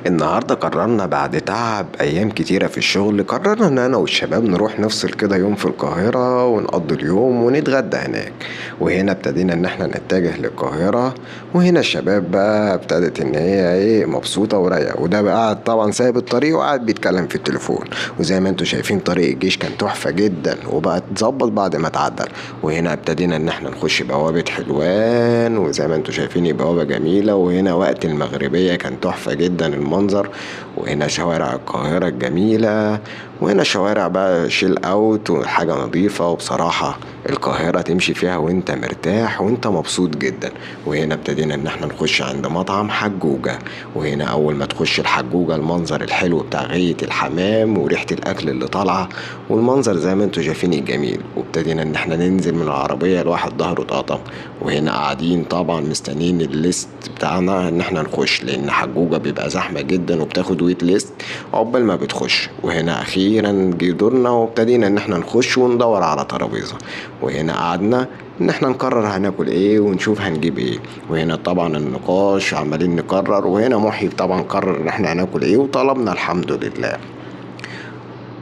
النهاردة قررنا بعد تعب أيام كتيرة في الشغل، قررنا إن أنا والشباب نروح نفصل كده يوم في القاهرة ونقضي اليوم ونتغدى هناك. وهنا ابتدينا إن احنا نتجه للقاهرة. وهنا الشباب بقى ابتدت إن هي مبسوطة ورايقة، وده بقى قاعد طبعا سايب الطريق وقاعد بيتكلم في التليفون. وزي ما انتوا شايفين طريق الجيش كان تحفة جدا وبقى اتظبط بعد ما اتعدل. وهنا ابتدينا إن احنا نخش بوابة حلوان، وزي ما انتوا شايفين بوابة جميلة. وهنا وقت المغربية كان تحفة جدا المنظر. وهنا شوارع القاهرة الجميلة. وهنا شوارع بقى شيل اوت وحاجة نظيفة، وبصراحة القاهرة تمشي فيها وانت مرتاح وانت مبسوط جدا. وهنا ابتدينا ان احنا نخش عند مطعم حجوجة. وهنا اول ما تخش الحجوجة المنظر الحلو بتاع غاية الحمام وريحة الاكل اللي طالعة، والمنظر زي ما انتوا شايفين الجميل. وابتدينا ان احنا ننزل من العربية، الواحد ظهره اتقطم. وهنا قاعدين طبعا مستنيين الليست بتاعنا ان احنا نخش، لان حجوجة بيبقى زحمة جدا وبتاخد ويت ليست عقبال ما بتخش. وهنا اخيرا جه دورنا وابتدينا ان احنا نخش وندور على ترابيزة. وهنا قعدنا ان احنا نقرر هناكل ايه ونشوف هنجيب ايه. وهنا طبعا النقاش عمالين نقرر. وهنا محي طبعا قرر ان احنا هناكل ايه وطلبنا الحمد لله.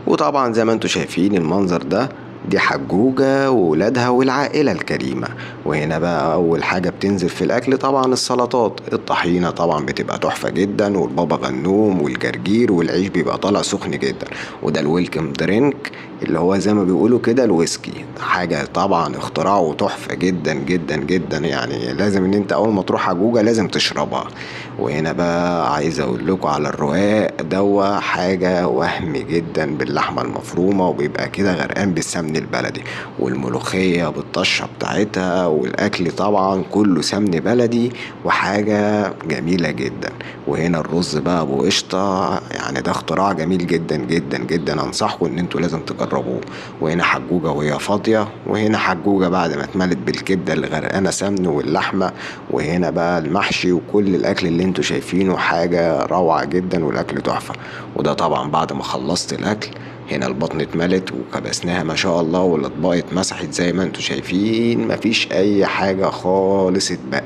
وطبعا زي ما انتوا شايفين المنظر ده، دي حجوجة وولادها والعائلة الكريمة. وهنا بقى أول حاجة بتنزل في الأكل طبعا السلطات. الطحينة طبعا بتبقى تحفة جدا، والبابا غنوم والجرجير، والعيش بيبقى طالع سخن جدا. وده الويلكم درينك اللي هو زي ما بيقولوا كده الويسكي، حاجة طبعا اختراعه تحفة جدا جدا جدا، يعني لازم ان انت اول ما تروح حجوجة لازم تشربها. وهنا بقى عايز اقول لكم على الرقاق دوا، حاجة وهم جدا باللحمة المفرومة، وبيبقى كده غرقان بالسمن البلدي، والملوخية بالطشة بتاعتها، والاكل طبعا كله سمن بلدي وحاجة جميلة جدا. وهنا الرز بقى ابو قشطة، يعني ده اختراع جميل جدا جدا جدا، انصحكم ان انتوا لازم تجربوه. وهنا حجوجة وهي فاضية. وهنا حجوجة بعد ما اتملت بالكبدة اللي غرقانة سمن واللحمة. وهنا بقى المحشي وكل الاكل اللي انتوا شايفينه حاجة روعة جدا، والاكل تحفة. وده طبعا بعد ما خلصت الاكل، هنا البطن اتملت وكبسناها ما شاء الله، والاطباق اتمسحت زي ما انتوا شايفين، مفيش اي حاجة خالص اتبقت.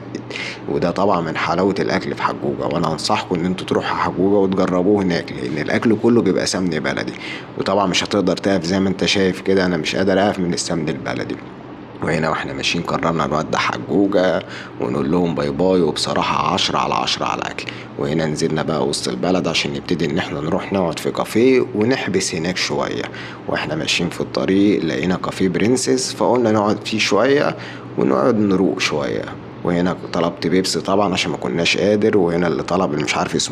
وده طبعا من حلاوة الاكل في حجوجة، وانا انصحكم ان انتوا تروحوا حجوجة وتجربوه هناك، لان الاكل كله بيبقى سمن بلدي. وطبعا مش هتقدر تقف زي ما انت شايف كده، انا مش قادر اقف من السمن البلدي. وهنا واحنا ماشيين قررنا نودع حجوجة ونقول لهم باي باي، وبصراحة 10/10 على الأكل. وهنا نزلنا بقى وسط البلد عشان نبتدي إن احنا نروح نقعد في كافيه ونحبس هناك شوية. واحنا ماشيين في الطريق لقينا كافيه برنسز، فقلنا نقعد فيه شوية ونقعد نروق شوية. وهنا طلبت بيبسي طبعا عشان ما كناش قادر. وهنا اللي طلب اللي مش عارف اسمه